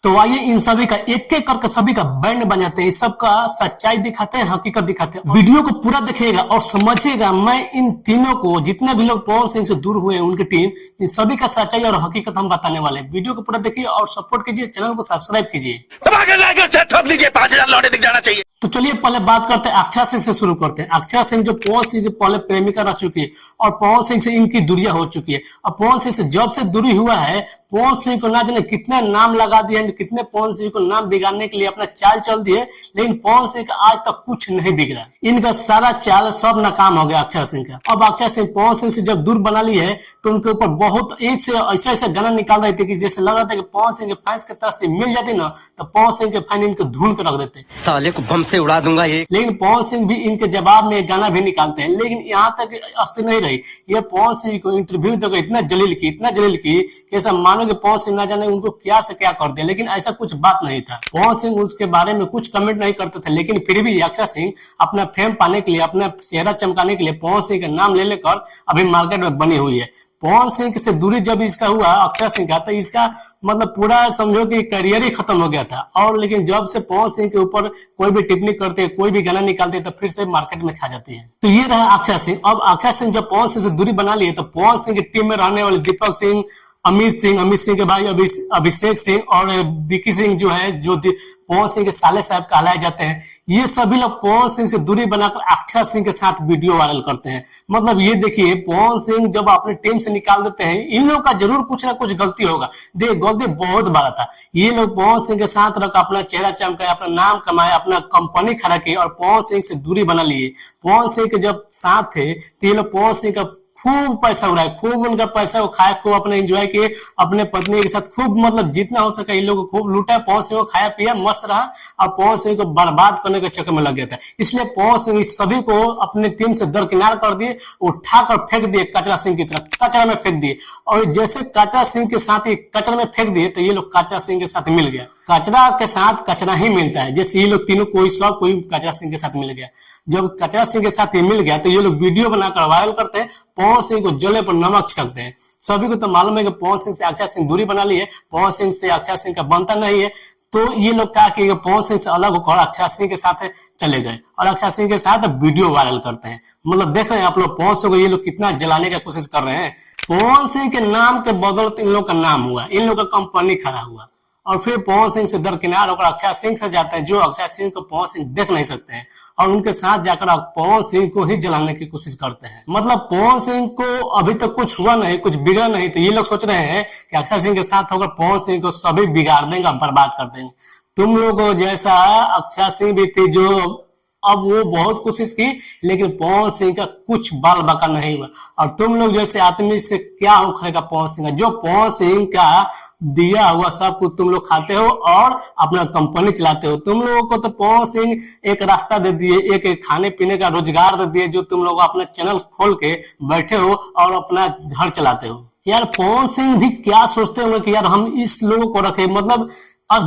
तो आइए इन सभी का एक एक करके सभी का बैंड बजाते हैं, इस सब का सच्चाई दिखाते हैं, हकीकत दिखाते हैं। वीडियो को पूरा देखिएगा और समझिएगा। मैं इन तीनों को, जितने भी लोग पवन सिंह से दूर हुए हैं उनकी टीम, इन सभी का सच्चाई और हकीकत हम बताने वाले हैं। वीडियो को पूरा देखिए और सपोर्ट कीजिए, चैनल को सब्सक्राइब कीजिए। ठोक लीजिए, 5,000 लौटे दिख जाना चाहिए। तो चलिए पहले बात करते हैं अक्षय सिंह से शुरू करते हैं। अक्षय सिंह जो पवन सिंह की पहले प्रेमिका रह चुकी है और पवन सिंह से इनकी दूरियां हो चुकी है। और पवन सिंह से जब से दूरी हुआ है, पवन सिंह को ना जाने कितने नाम लगा दिए, कितने पवन सिंह को नाम बिगाड़ने के लिए अपना चाल चल दिए, लेकिन पवन सिंह का आज तक कुछ नहीं बिगड़ा। इनका सारा चाल सब नाकाम हो गया अक्षय सिंह का। अब अक्षय सिंह पवन सिंह से जब दूर बना ली है तो उनके ऊपर बहुत एक से ऐसा ऐसा गाना निकाल रहे थे कि जैसे लग रहा था कि पवन सिंह के फैंस की तरफ से मिल जाती ना तो पवन सिंह के फैन इनको धून के रख देते, साले को बम से उड़ा दूंगा ये। लेकिन पवन सिंह भी इनके जवाब में गाना भी निकालते हैं। लेकिन यहाँ तक अस्थिर नहीं रही, ये पवन सिंह को इंटरव्यू देकर इतना जलील की कि ऐसा मानो कि पवन सिंह ना जाने उनको क्या से क्या कर दिया, लेकिन ऐसा कुछ बात नहीं था। पवन सिंह उसके बारे में कुछ कमेंट नहीं करते थे, लेकिन फिर भी अक्षय सिंह अपना फेम पाने के लिए, अपना चेहरा चमकाने के लिए पवन सिंह का नाम ले लेकर अभी मार्केट में बनी हुई है। पवन सिंह से दूरी जब इसका हुआ अक्षय सिंह का, तो इसका मतलब पूरा समझो कि करियर ही खत्म हो गया था। और लेकिन जब से पवन सिंह के ऊपर कोई भी टिप्पणी करते, कोई भी गाना निकालते, तो फिर से मार्केट में छा जाती है। तो ये रहा अक्षय सिंह। अब अक्षय सिंह जब पवन सिंह से दूरी बना लिए तो पवन सिंह की टीम में रहने वाले दीपक सिंह, अमित सिंह के भाई अभिषेक सिंह और विकी सिंह जो है, जो पवन सिंह के साले साहब कहलाए जाते हैं, ये सभी लोग पवन सिंह से दूरी बनाकर अक्षय सिंह के साथ वीडियो वायरल करते हैं। मतलब ये देखिए, पवन सिंह जब अपनी टीम से निकाल देते हैं, इन लोगों का जरूर कुछ ना कुछ गलती होगा। देख, गलती बहुत बड़ा था। ये लोग पवन सिंह के साथ रख अपना चेहरा चमकाए, अपना नाम कमाए, अपना कंपनी खड़ा किए और पवन सिंह से दूरी बना लिए। पवन सिंह के जब साथ थे तो ये लोग पवन सिंह का खूब पैसा उड़ाए, खूब उनका पैसा वो खाए, खूब अपने एंजॉय किए, अपने पत्नी के साथ खूब मतलब जितना हो सके इन लोगों को खूब लूटा। पवन सिंह को खाया पिया, मस्त रहा और पवन सिंह को बर्बाद करने के चक्कर में लग गया था। इसलिए पवन सिंह इस सभी को अपने टीम से दरकिनार कर दिए, उठाकर फेंक दिए कचरा सिंह की तरफ, कचरा में फेंक दिए। और जैसे कचरा सिंह के साथ ही कचरा में फेंक दिए तो ये लोग कचरा सिंह के साथ मिल गया। कचरा के साथ कचरा ही मिलता है, जैसे ये लोग तीनों कोई कचरा सिंह के साथ मिल गया। जब कचरा सिंह के साथ ये मिल गया तो ये लोग वीडियो बनाकर वायरल करते हैं, पवन सिंह को जले पर नमक छिड़कते हैं। सभी को तो मालूम है कि पवन सिंह से अक्षय सिंह दूरी बना ली है, पवन सिंह से अक्षय सिंह का बनता नहीं है। तो ये लोग क्या किए, पवन सिंह से अलग होकर अक्षय सिंह के साथ चले गए और अक्षय सिंह के साथ वीडियो वायरल करते हैं। मतलब देख रहे हैं आप लोग, पवन सिंह को ये लोग कितना जलाने की कोशिश कर रहे हैं। पवन सिंह के नाम के बदौलत इन लोग का नाम हुआ, इन लोग का कंपनी खड़ा हुआ और फिर पवन सिंह से दरकिनार होकर अक्षय सिंह से जाते हैं, जो अक्षय सिंह को पवन सिंह देख नहीं सकते हैं और उनके साथ जाकर पवन सिंह को ही जलाने की कोशिश करते हैं। मतलब पवन सिंह को अभी तक कुछ हुआ नहीं, कुछ बिगड़ा नहीं, तो ये लोग सोच रहे हैं कि अक्षय सिंह के साथ होकर पवन सिंह को सभी बिगाड़ देंगे, बर्बाद कर देंगे। तुम लोगों जैसा अक्षय सिंह भी थे जो अब वो बहुत कोशिश की, लेकिन पवन सिंह का कुछ बाल बाका नहीं हुआ। और तुम लोग जैसे आदमी से क्या उखड़ेगा पवन सिंह का, जो पवन सिंह का दिया हुआ सब कुछ तुम लोग खाते हो और अपना कंपनी चलाते हो। तुम लोगों को तो पवन सिंह एक रास्ता दे दिए, एक खाने पीने का रोजगार दे दिए, जो तुम लोग अपना चैनल खोल के बैठे हो और अपना घर चलाते हो। यार पवन सिंह भी क्या सोचते होंगे कि यार हम इस लोगों को रखे, मतलब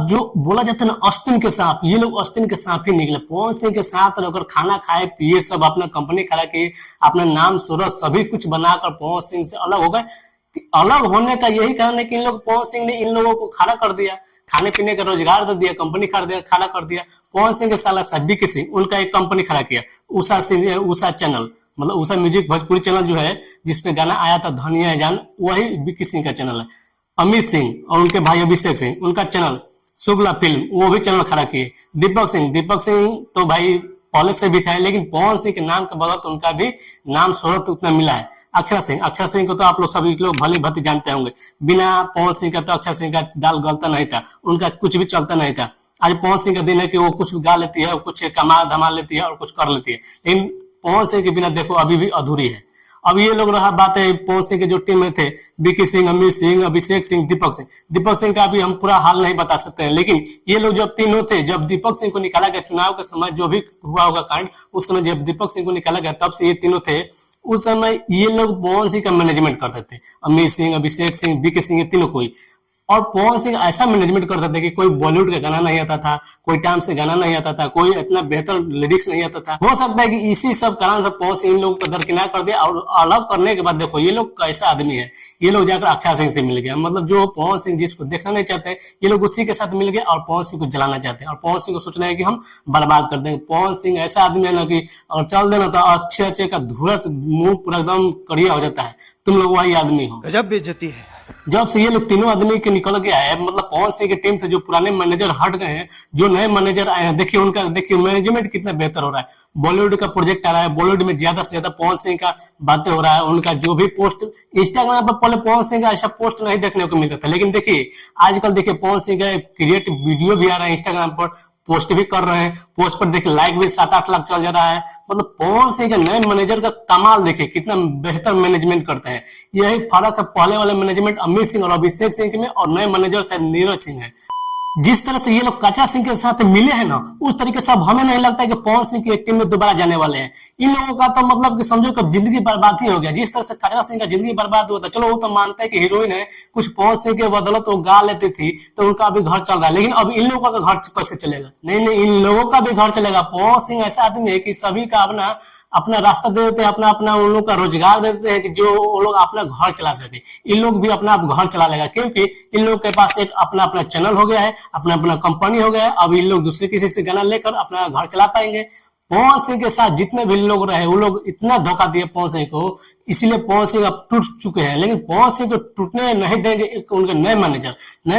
जो बोला जाता है ना आस्तीन के सांप, ये लोग आस्तीन के सांप ही निकले। पवन सिंह के साथ रहकर खाना खाए पिए, सब अपना कंपनी खड़ा किए, अपना नाम शोहरत सभी कुछ बनाकर पवन सिंह से अलग हो गए। अलग होने का यही कारण है कि इन लोग, पवन सिंह ने इन लोगों को खड़ा कर दिया, खाने पीने का रोजगार दे दिया, कंपनी खड़ा कर दिया। पवन सिंह के साला विकी सिंह, उनका एक कंपनी खड़ा किया, उषा चैनल, मतलब उषा म्यूजिक भोजपुरी चैनल जो है जिसपे गाना आया था धनिया जान, वही विकी सिंह का चैनल है। अमित सिंह और उनके भाई अभिषेक सिंह, उनका चैनल शुक्ला फिल्म, वो भी चैनल खड़ा किए। दीपक सिंह तो भाई पहले से भी था, लेकिन पवन सिंह के नाम के बदौलत उनका भी नाम शोहरत उतना मिला है। अक्षय सिंह को तो आप लोग सभी लोग भली भांति जानते होंगे, बिना पवन सिंह का तो अक्षय सिंह का दाल गलता नहीं था, उनका कुछ भी चलता नहीं था। आज पवन सिंह का दिन है कि वो कुछ गा लेती है, कुछ कमा धमा लेती है और कुछ कर लेती है, लेकिन पवन सिंह के बिना देखो अभी भी अधूरी है। अब ये लोग रहा बात है पवन सिंह के जो टीम में थे, विकी सिंह, अमित सिंह, अभिषेक सिंह, दीपक सिंह का भी हम पूरा हाल नहीं बता सकते हैं। लेकिन ये लोग जब तीनों थे, जब दीपक सिंह को निकाला गया चुनाव के समय, जो भी हुआ होगा कांड, उस समय जब दीपक सिंह को निकाला गया तब से ये तीनों थे। उस समय ये लोग पवन सिंह का मैनेजमेंट करते थे, अमित सिंह, अभिषेक सिंह, विकी सिंह, ये तीनों कोई। और पवन सिंह ऐसा मैनेजमेंट करते थे कि कोई बॉलीवुड का गाना नहीं आता था, कोई टाइम से गाना नहीं आता था, कोई इतना बेहतर लिरिक्स नहीं आता था। हो सकता है कि इसी सब कारण से पवन सिंह इन लोगों को दरकिनार कर दिया, और अलग करने के बाद देखो ये लोग कैसा आदमी है, ये लोग जाकर अक्षय सिंह से मिल गया। मतलब जो पवन सिंह जिसको देखना नहीं चाहते ये लोग उसी के साथ मिल गए और पवन सिंह को जलाना चाहते हैं, और पवन सिंह को सोचना है कि हम बर्बाद कर देंगे। पवन सिंह ऐसा आदमी है ना कि अगर चल देना तो अच्छे अच्छे का धुरस मुंह पूरा एकदम कड़िया हो जाता है। तुम लोग वही आदमी हो। गजब बेइज्जती है। जब से ये लोग तीनों आदमी के निकल गया है, मतलब पवन सिंह की टीम से जो पुराने मैनेजर हट गए हैं, जो नए मैनेजर आए हैं, देखिए उनका देखिए मैनेजमेंट कितना बेहतर हो रहा है। बॉलीवुड का प्रोजेक्ट आ रहा है, बॉलीवुड में ज्यादा से ज्यादा पवन सिंह का बातें हो रहा है। उनका जो भी पोस्ट इंस्टाग्राम पर पहले पवन सिंह का ऐसा पोस्ट नहीं देखने को मिलता था, लेकिन देखिए आजकल देखिए पवन सिंह का क्रिएटिव वीडियो भी आ रहा है इंस्टाग्राम पर, पोस्ट भी कर रहे हैं, पोस्ट पर देखिए लाइक भी 7-8 लाख चल जा रहा है। मतलब पवन सिंह के नए मैनेजर का कमाल देखिए कितना बेहतर मैनेजमेंट करते हैं। यही फर्क है पहले वाले मैनेजमेंट अमित सिंह और अभिषेक सिंह में, और नए मैनेजर शायद नीरज सिंह है। जिस तरह से ये लोग कचा सिंह के साथ मिले हैं ना, उस तरीके से अब हमें नहीं लगता है कि पवन सिंह की टीम में दोबारा जाने वाले हैं। इन लोगों का तो मतलब कि समझो कि जिंदगी बर्बाद ही हो गया। जिस तरह से कचरा सिंह का जिंदगी बर्बाद हुआ था, चलो वो तो मानते हैं कि हीरोइन है, कुछ पवन सिंह के बदौलत वो गा लेती थी तो उनका अभी घर चल रहा है, लेकिन अब इन लोगों का घर कैसे चलेगा? नहीं, इन लोगों का भी घर चलेगा। पवन सिंह ऐसा आदमी है कि सभी का अपना अपना रास्ता दे देते हैं, अपना अपना उन लोग का रोजगार दे देते हैं कि जो वो लोग अपना घर चला सके। इन लोग भी अपना घर चला लेगा, क्योंकि इन लोग के पास एक अपना अपना चैनल हो गया है, अपना अपना कंपनी हो गया है। अब इन लोग दूसरे किसी से गाना लेकर अपना घर चला पाएंगे। पवन सिंह के साथ जितने भी लोग रहे वो लोग इतना धोखा दिए पवन सिंह को, इसलिए पवन सिंह अब टूट चुके हैं। लेकिन पवन सिंह को टूटने नहीं देंगे उनके नए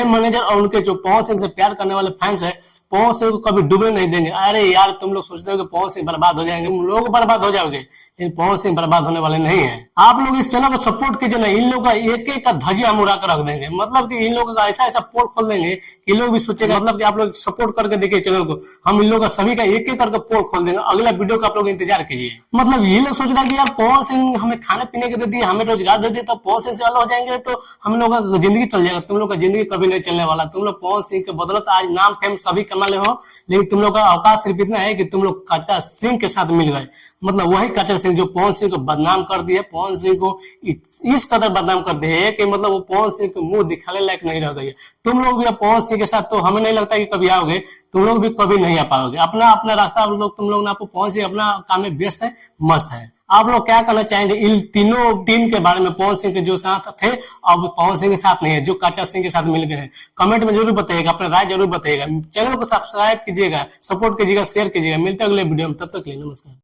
मैनेजर और उनके जो पवन सिंह से प्यार करने वाले फैंस है, पवन सिंह को कभी डूबने नहीं देंगे। अरे यार तुम लोग सोचते हो कि पवन सिंह बर्बाद हो जाएंगे, लोग बर्बाद हो जाओगे, लेकिन पवन सिंह बर्बाद होने वाले नहीं है। आप लोग इस चैनल को सपोर्ट कीजिए ना, इन लोग का एक एक का धजिया हम उड़ा कर रख देंगे। मतलब कि इन लोगों का ऐसा ऐसा पोल खोल देंगे कि लोग भी सोचेगा, मतलब कि आप लोग सपोर्ट करके देखिए चैनल को, हम इन लोग का सभी का एक एक करके पोल खोल देंगे। अगला वीडियो का आप लोग इंतजार कीजिए। मतलब ये लोग सोच रहा है कि यार पवन सिंह हमें खाने पीने के दे दिए, हमें रोजगार दे दिए, तो पवन सिंह से अलग हो जाएंगे तो हम लोग का जिंदगी चल जाएगा। तुम लोग का जिंदगी कभी नहीं चलने वाला। तुम लोग पवन सिंह के बदौलत आज नाम फेम सभी कमा ले हो, लेकिन तुम लोग का औकात सिर्फ इतना है कि तुम लोग कचरा सिंह के साथ मिल गए। मतलब वही कचरा सिंह जो पवन सिंह को बदनाम कर दिए, पवन सिंह को इस कदर बदनाम कर दिए कि मतलब वो पवन सिंह के मुंह दिखाने लायक नहीं रह गई है। तुम लोग भी पवन सिंह के साथ तो हमें नहीं लगता कि कभी आओगे, तुम लोग भी कभी नहीं आ पाओगे। अपना अपना रास्ता आप लोग, तुम लोग ना, आपको पवन सिंह अपना काम में व्यस्त है, मस्त है। आप लोग क्या करना चाहेंगे इन तीनों टीम के बारे में? पवन सिंह के जो साथ थे अब पवन सिंह के साथ नहीं है, जो कचा सिंह के साथ मिल गए हैं, कमेंट में जरूर बताइएगा, अपना राय जरूर बताइएगा। चैनल को सब्सक्राइब कीजिएगा, सपोर्ट कीजिएगा, शेयर कीजिएगा। मिलते हैं अगले वीडियो में, तब तक के लिए नमस्कार।